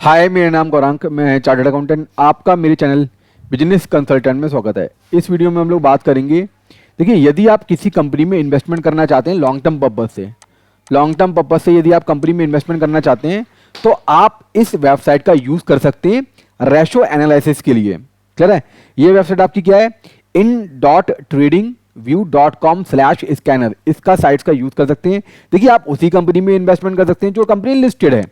हाय, मेरा नाम गौरांक, मैं चार्टर्ड अकाउंटेंट। आपका मेरे चैनल बिजनेस कंसल्टेंट में स्वागत है। इस वीडियो में हम लोग बात करेंगे। देखिए, यदि आप किसी कंपनी में इन्वेस्टमेंट करना चाहते हैं लॉन्ग टर्म पर्पज से यदि आप कंपनी में इन्वेस्टमेंट करना चाहते हैं तो आप इस वेबसाइट का यूज़ कर सकते हैं रेशो एनालिसिस के लिए। क्लियर है? ये वेबसाइट आपकी क्या है? in.tradingview.com/scanner इसका साइट्स का यूज़ कर सकते हैं। देखिए, आप उसी कंपनी में इन्वेस्टमेंट कर सकते हैं जो कंपनी लिस्टेड है।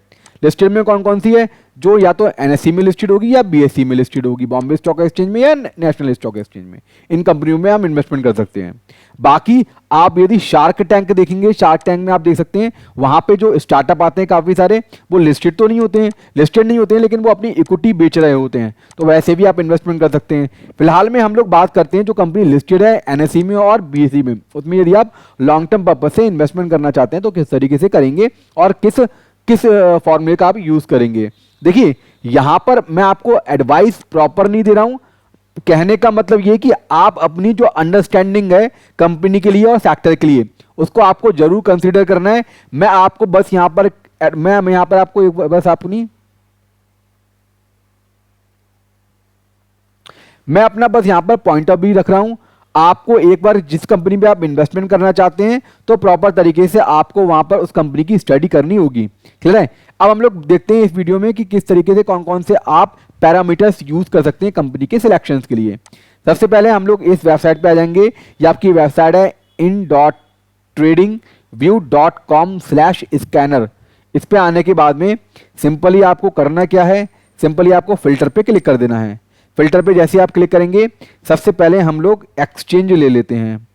लिस्टेड में कौन कौन सी है? जो या तो एनएससी में लिस्टेड होगी या बीएससी में लिस्टेड होगी, बॉम्बे स्टॉक एक्सचेंज में या नेशनल स्टॉक एक्सचेंज में। इन कंपनियों में हम इन्वेस्टमेंट कर सकते हैं। बाकी आप यदि शार्क टैंक देखेंगे, शार्क टैंक में आप देख सकते हैं वहां पे जो स्टार्टअप आते हैं काफी सारे, वो लिस्टेड तो नहीं होते हैं, लेकिन वो अपनी इक्विटी बेच रहे होते हैं, तो वैसे भी आप इन्वेस्टमेंट कर सकते हैं। फिलहाल में हम लोग बात करते हैं जो कंपनी लिस्टेड है एनएससी में और बीएससी में, उसमें यदि आप लॉन्ग टर्म पर्पज से इन्वेस्टमेंट करना चाहते हैं तो किस तरीके से करेंगे और किस फॉर्मूले का आप यूज करेंगे। देखिए, यहां पर मैं आपको एडवाइस प्रॉपर नहीं दे रहा हूं। कहने का मतलब ये कि आप अपनी जो अंडरस्टैंडिंग है कंपनी के लिए और सेक्टर के लिए, उसको आपको जरूर कंसीडर करना है। मैं आपको बस यहां पर आपको मैं अपना बस यहां पर पॉइंट ऑफ व्यू रख रहा हूं। आपको एक बार जिस कंपनी में आप इन्वेस्टमेंट करना चाहते हैं तो प्रॉपर तरीके से आपको वहां पर उस कंपनी की स्टडी करनी होगी। क्लियर है? अब हम लोग देखते हैं इस वीडियो में कि किस तरीके से कौन कौन से आप पैरामीटर्स यूज कर सकते हैं कंपनी के सिलेक्शंस के लिए। सबसे पहले हम लोग इस वेबसाइट पे आ जाएंगे। ये आपकी वेबसाइट है in.tradingview.com/scanner। इस पे आने के बाद में सिंपली आपको करना क्या है? सिंपली आपको फिल्टर पे क्लिक कर देना है। फिल्टर पे जैसे आप क्लिक करेंगे, सबसे पहले हम लोग एक्सचेंज ले लेते हैं।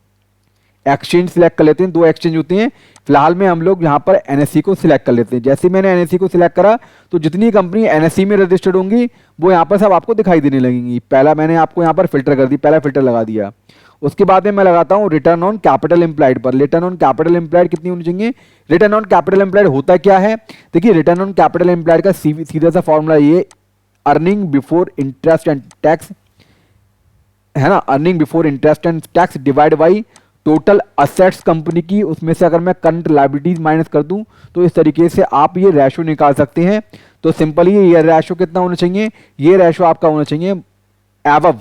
एक्सचेंज सिलेक्ट कर लेते हैं। दो एक्सचेंज होते हैं। फिलहाल में हम लोग यहाँ पर एनएससी को सिलेक्ट कर लेते हैं। जैसे मैंने एनएससी को सिलेक्ट करा तो जितनी कंपनी एनएससी में रजिस्टर्ड होंगी वो यहाँ पर सब आपको दिखाई देने लगेंगी। पहला मैंने आपको यहाँ पर फिल्टर कर दी, पहला फिल्टर लगा दिया। उसके बाद में मैं लगाता हूँ रिटर्न ऑन कैपिटल एम्प्लॉयड पर। रिटर्न ऑन कैपिटल एम्प्लॉयड कितनी होनी चाहिए? रिटर्न ऑन कैपिटल एम्प्लॉयड होता क्या है? देखिए, रिटर्न ऑन कैपिटल एम्प्लॉयड का सीधा सा फॉर्मूला ये earning before interest and tax है ना। Earning before interest and tax divide by total assets company की, उसमें से अगर मैं करंट लायबिलिटीज माइनस कर दूं तो इस तरीके से आप ये रेशो निकाल सकते हैं। तो सिंपली ये रेशो कितना होना चाहिए? ये रेशो आपका होना चाहिए एवव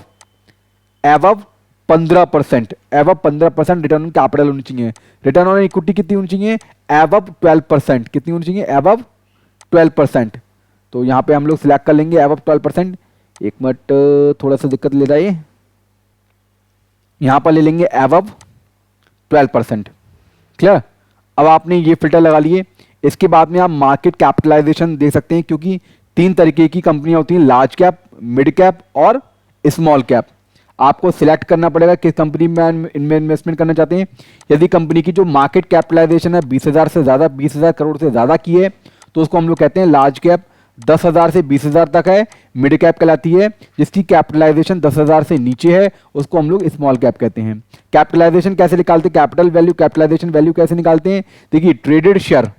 15%। एवव 15% रिटर्न ऑन कैपिटल होनी चाहिए। रिटर्न ऑन इक्विटी कितनी होनी चाहिए? एवव 12%। कितनी होनी चाहिए? एवव 12%। तो यहाँ पे हम लोग सिलेक्ट कर लेंगे एवव 12%। एक मिनट, थोड़ा सा दिक्कत ले रहा है। यहाँ पर ले लेंगे एवव 12%। क्लियर? अब आपने ये फिल्टर लगा लिए। इसके बाद में आप मार्केट कैपिटलाइजेशन दे सकते हैं, क्योंकि तीन तरीके की कंपनियां होती हैं, लार्ज कैप, मिड कैप और स्मॉल कैप। आपको सिलेक्ट करना पड़ेगा किस कंपनी में इन्वेस्टमेंट करना चाहते हैं। यदि कंपनी की जो मार्केट कैपिटलाइजेशन है 20,000 से ज़्यादा, 20,000 करोड़ से ज़्यादा की है तो उसको हम लोग कहते हैं लार्ज कैप। 10,000 से 20,000 तक है मिड कैप कहलाती है। जिसकी कैपिटलाइजेशन 10,000 से नीचे है उसको हम लोग स्मॉल कैप कहते हैं। कैपिटलाइजेशन कैसे निकालते हैं? कैपिटलाइजेशन वैल्यू कैसे निकालते हैं? देखिए, ट्रेडेड शेयर,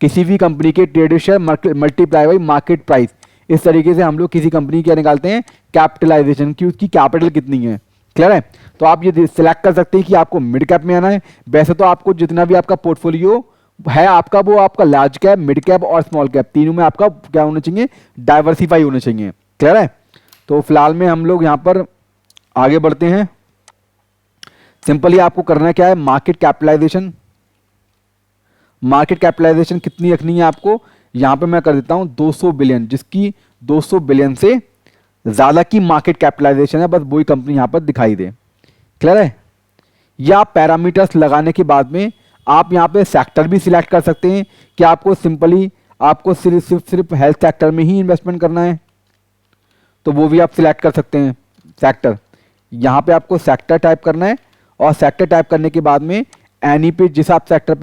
किसी भी कंपनी के traded share multiply by market price, इस तरीके से हम लोग किसी कंपनी क्या निकालते हैं? कैपिटलाइजेशन की, उसकी कैपिटल कितनी है। क्लियर है? तो आप ये सिलेक्ट कर सकते हैं कि आपको मिड कैप में आना है। वैसे तो आपको जितना भी आपका पोर्टफोलियो है आपका, वो आपका लार्ज कैप, मिड कैप और स्मॉल कैप तीनों में आपका क्या होना चाहिए? डाइवर्सिफाई होना चाहिए। क्लियर है? तो फिलहाल में हम लोग यहां पर आगे बढ़ते हैं। सिंपली आपको करना क्या है? मार्केट कैपिटलाइजेशन कितनी रखनी है आपको? यहां पे मैं कर देता हूं 200 बिलियन, जिसकी 200 बिलियन से ज्यादा की मार्केट कैपिटलाइजेशन है, बस वही कंपनी यहां पर दिखाई दे। क्लियर है? या पैरामीटर्स लगाने के बाद में आप यहाँ पे सेक्टर भी सिलेक्ट कर सकते हैं कि आपको सिर्फ हेल्थ सेक्टर में ही इन्वेस्टमेंट करना है, तो वो भी आप सिलेक्ट कर सकते हैं सेक्टर। यहाँ पे आपको सेक्टर टाइप करना है और सेक्टर टाइप करने के बाद में एनी पे जिस आप सेक्टर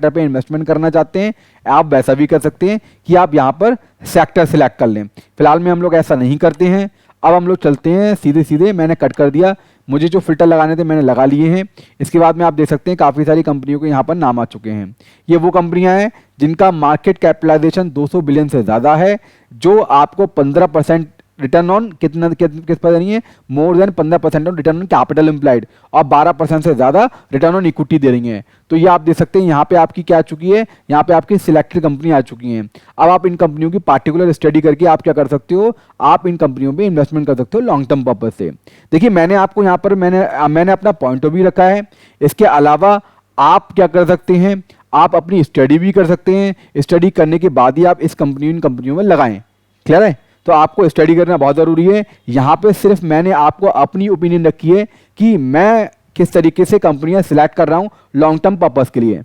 पे इन्वेस्टमेंट करना चाहते हैं आप वैसा भी कर सकते हैं कि आप यहाँ पर सेक्टर सिलेक्ट कर लें। फिलहाल में हम लोग ऐसा नहीं करते हैं। अब हम लोग चलते हैं सीधे, मैंने कट कर दिया। मुझे जो फिल्टर लगाने थे मैंने लगा लिए हैं। इसके बाद में आप देख सकते हैं काफ़ी सारी कंपनियों के यहाँ पर नाम आ चुके हैं। ये वो कंपनियाँ हैं जिनका मार्केट कैपिटलाइजेशन 200 बिलियन से ज़्यादा है, जो आपको 15% रिटर्न ऑन किस पर देनी है, more than 15% on return on capital employed, और 12% से ज़्यादा रिटर्न ऑन इक्विटी दे रही हैं। तो ये आप देख सकते हैं यहाँ पे आपकी क्या आ चुकी है, यहाँ पे आपकी सिलेक्टेड कंपनी आ चुकी हैं। अब आप इन कंपनियों की पार्टिकुलर स्टडी करके आप क्या कर सकते हो, आप इन कंपनियों में इन्वेस्टमेंट कर सकते हो लॉन्ग टर्म पर्पज से। देखिए मैंने आपको यहाँ पर मैंने अपना पॉइंट ऑफ व्यू रखा है। इसके अलावा आप क्या कर सकते हैं, आप अपनी स्टडी भी कर सकते हैं। स्टडी करने के बाद ही आप इन कंपनियों में लगाएं। क्लियर है? तो आपको स्टडी करना बहुत ज़रूरी है। यहाँ पे सिर्फ मैंने आपको अपनी ओपिनियन रखी है कि मैं किस तरीके से कंपनियां सिलेक्ट कर रहा हूँ लॉन्ग टर्म पर्पस के लिए।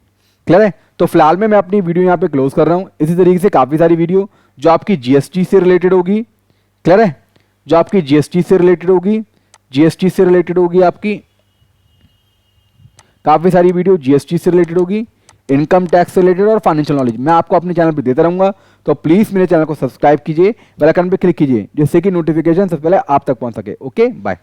क्लियर है? तो फिलहाल में मैं अपनी वीडियो यहाँ पे क्लोज कर रहा हूँ। इसी तरीके से काफ़ी सारी वीडियो जो आपकी जीएसटी से रिलेटेड होगी, क्लियर है, जो आपकी जीएसटी से रिलेटेड होगी, जीएसटी से रिलेटेड होगी, आपकी काफ़ी सारी वीडियो जीएसटी से रिलेटेड होगी, इनकम टैक्स से रिलेटेड और फाइनेंशियल नॉलेज मैं आपको अपने चैनल पे देता रहूंगा। तो प्लीज़ मेरे चैनल को सब्सक्राइब कीजिए, बेल आइकन पे क्लिक कीजिए, जिससे कि नोटिफिकेशन सबसे पहले आप तक पहुंच सके। Okay, bye.